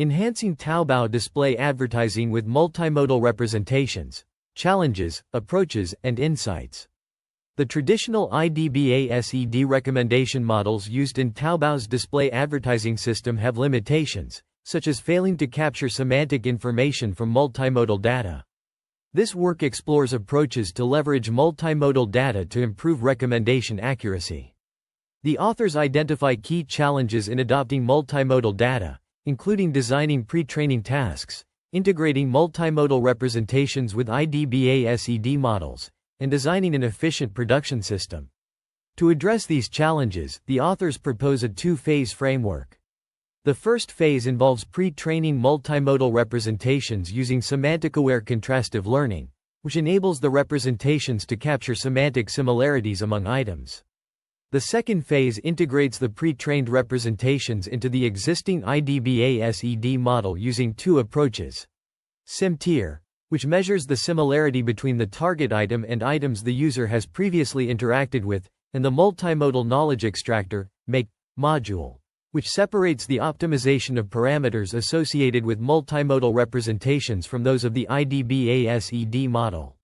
Enhancing Taobao display advertising with multimodal representations, challenges, approaches, and insights. The traditional IDBA-SED recommendation models used in Taobao's display advertising system have limitations, such as failing to capture semantic information from multimodal data. This work explores approaches to leverage multimodal data to improve recommendation accuracy. The authors identify key challenges in adopting multimodal data, including designing pre-training tasks, integrating multimodal representations with IDBA-SED models, and designing an efficient production system. To address these challenges, the authors propose a two-phase framework. The first phase involves pre-training multimodal representations using semantic-aware contrastive learning, which enables the representations to capture semantic similarities among items. The second phase integrates the pre-trained representations into the existing IDBA-SED model using two approaches. Sim-tier, which measures the similarity between the target item and items the user has previously interacted with, and the multimodal knowledge extractor, make, module, which separates the optimization of parameters associated with multimodal representations from those of the IDBA-SED model.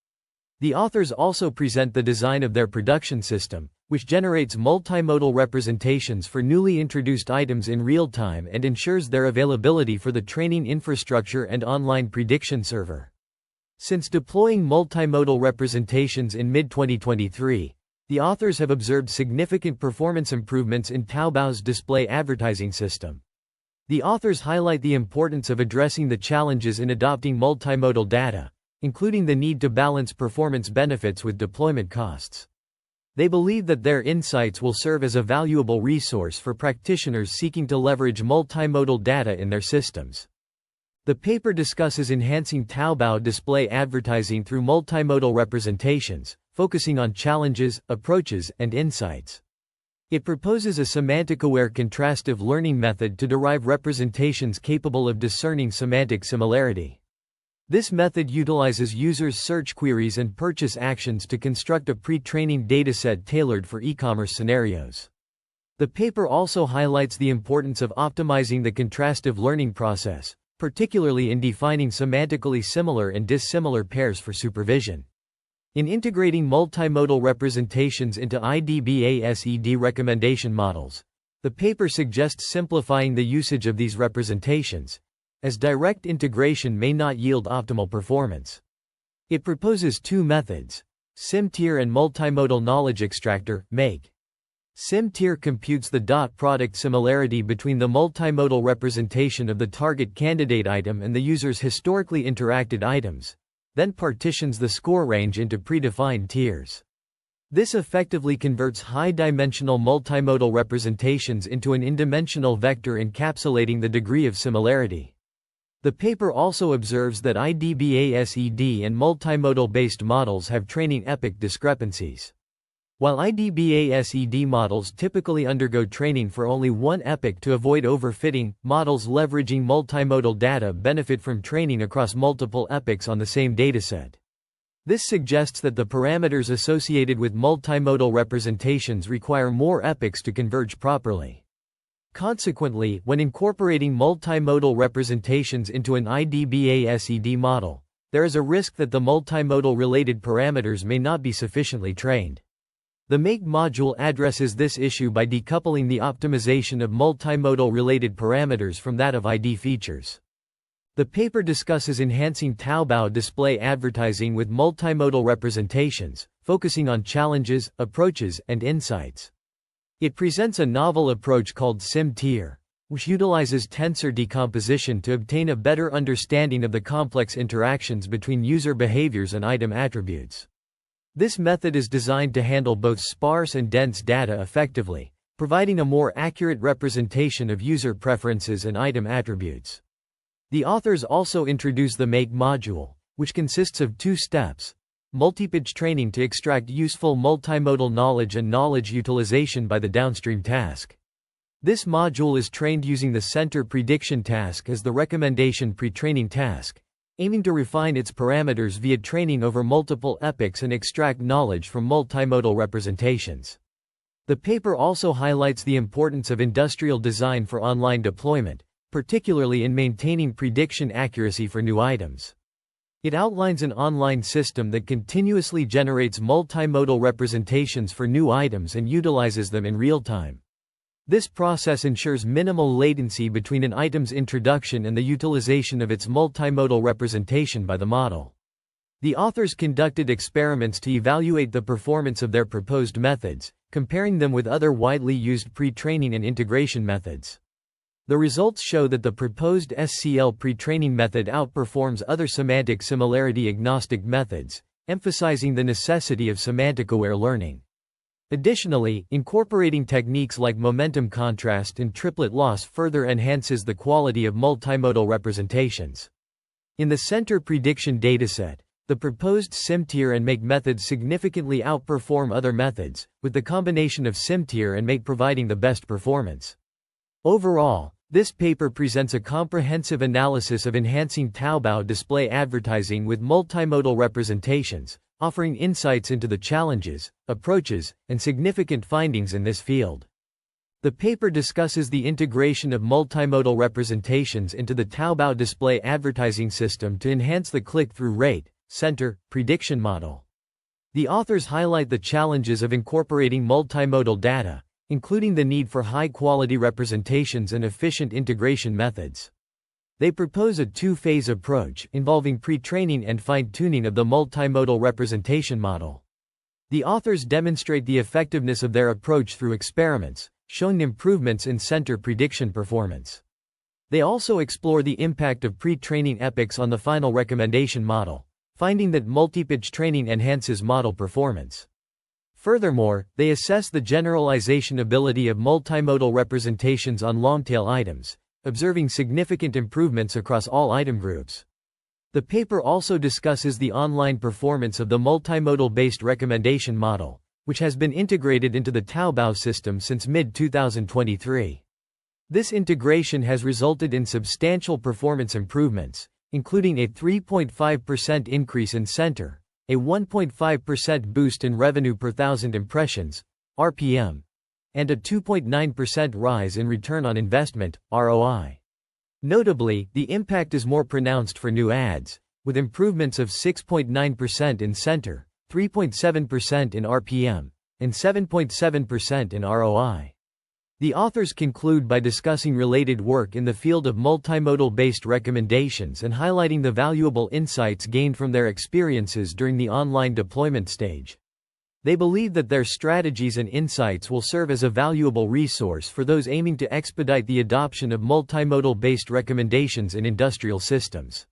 The authors also present the design of their production system, which generates multimodal representations for newly introduced items in real time and ensures their availability for the training infrastructure and online prediction server. Since deploying multimodal representations in mid-2023, the authors have observed significant performance improvements in Taobao's display advertising system. The authors highlight the importance of addressing the challenges in adopting multimodal data, including the need to balance performance benefits with deployment costs. They believe that their insights will serve as a valuable resource for practitioners seeking to leverage multimodal data in their systems. The paper discusses enhancing Taobao display advertising through multimodal representations, focusing on challenges, approaches, and insights. It proposes a semantic-aware contrastive learning method to derive representations capable of discerning semantic similarity. This method utilizes users' search queries and purchase actions to construct a pre-training dataset tailored for e-commerce scenarios. The paper also highlights the importance of optimizing the contrastive learning process, particularly in defining semantically similar and dissimilar pairs for supervision. In integrating multimodal representations into IDBA-SED recommendation models, the paper suggests simplifying the usage of these representations, as direct integration may not yield optimal performance. It proposes two methods: sim-tier and multimodal knowledge extractor, make. Sim-tier computes the dot product similarity between the multimodal representation of the target candidate item and the user's historically interacted items, then partitions the score range into predefined tiers. This effectively converts high-dimensional multimodal representations into an n-dimensional vector encapsulating the degree of similarity. The paper also observes that IDBA-SED and multimodal-based models have training epoch discrepancies. While IDBA-SED models typically undergo training for only one epoch to avoid overfitting, models leveraging multimodal data benefit from training across multiple epochs on the same dataset. This suggests that the parameters associated with multimodal representations require more epochs to converge properly. Consequently, when incorporating multimodal representations into an IDBA-SED model, there is a risk that the multimodal-related parameters may not be sufficiently trained. The make module addresses this issue by decoupling the optimization of multimodal-related parameters from that of ID features. The paper discusses enhancing Taobao display advertising with multimodal representations, focusing on challenges, approaches, and insights. It presents a novel approach called sim-tier, which utilizes tensor decomposition to obtain a better understanding of the complex interactions between user behaviors and item attributes. This method is designed to handle both sparse and dense data effectively, providing a more accurate representation of user preferences and item attributes. The authors also introduce the make module, which consists of two steps: multipage training to extract useful multimodal knowledge and knowledge utilization by the downstream task. This module is trained using the center prediction task as the recommendation pre-training task, aiming to refine its parameters via training over multiple epochs and extract knowledge from multimodal representations. The paper also highlights the importance of industrial design for online deployment, particularly in maintaining prediction accuracy for new items. It outlines an online system that continuously generates multimodal representations for new items and utilizes them in real time. This process ensures minimal latency between an item's introduction and the utilization of its multimodal representation by the model. The authors conducted experiments to evaluate the performance of their proposed methods, comparing them with other widely used pre-training and integration methods. The results show that the proposed SCL pre-training method outperforms other semantic similarity agnostic methods, emphasizing the necessity of semantic-aware learning. Additionally, incorporating techniques like momentum contrast and triplet loss further enhances the quality of multimodal representations. In the center prediction dataset, the proposed SimTier and Make methods significantly outperform other methods, with the combination of SimTier and Make providing the best performance. Overall, this paper presents a comprehensive analysis of enhancing Taobao display advertising with multimodal representations, offering insights into the challenges, approaches, and significant findings in this field. The paper discusses the integration of multimodal representations into the Taobao display advertising system to enhance the click-through rate, center, prediction model. The authors highlight the challenges of incorporating multimodal data, including the need for high-quality representations and efficient integration methods. They propose a two-phase approach, involving pre-training and fine-tuning of the multimodal representation model. The authors demonstrate the effectiveness of their approach through experiments, showing improvements in center prediction performance. They also explore the impact of pre-training epochs on the final recommendation model, finding that multi-pitch training enhances model performance. Furthermore, they assess the generalization ability of multimodal representations on long-tail items, observing significant improvements across all item groups. The paper also discusses the online performance of the multimodal-based recommendation model, which has been integrated into the Taobao system since mid-2023. This integration has resulted in substantial performance improvements, including a 3.5% increase in center, a 1.5% boost in revenue per thousand impressions, RPM, and a 2.9% rise in return on investment, ROI. Notably, the impact is more pronounced for new ads, with improvements of 6.9% in center, 3.7% in RPM, and 7.7% in ROI. The authors conclude by discussing related work in the field of multimodal-based recommendations and highlighting the valuable insights gained from their experiences during the online deployment stage. They believe that their strategies and insights will serve as a valuable resource for those aiming to expedite the adoption of multimodal-based recommendations in industrial systems.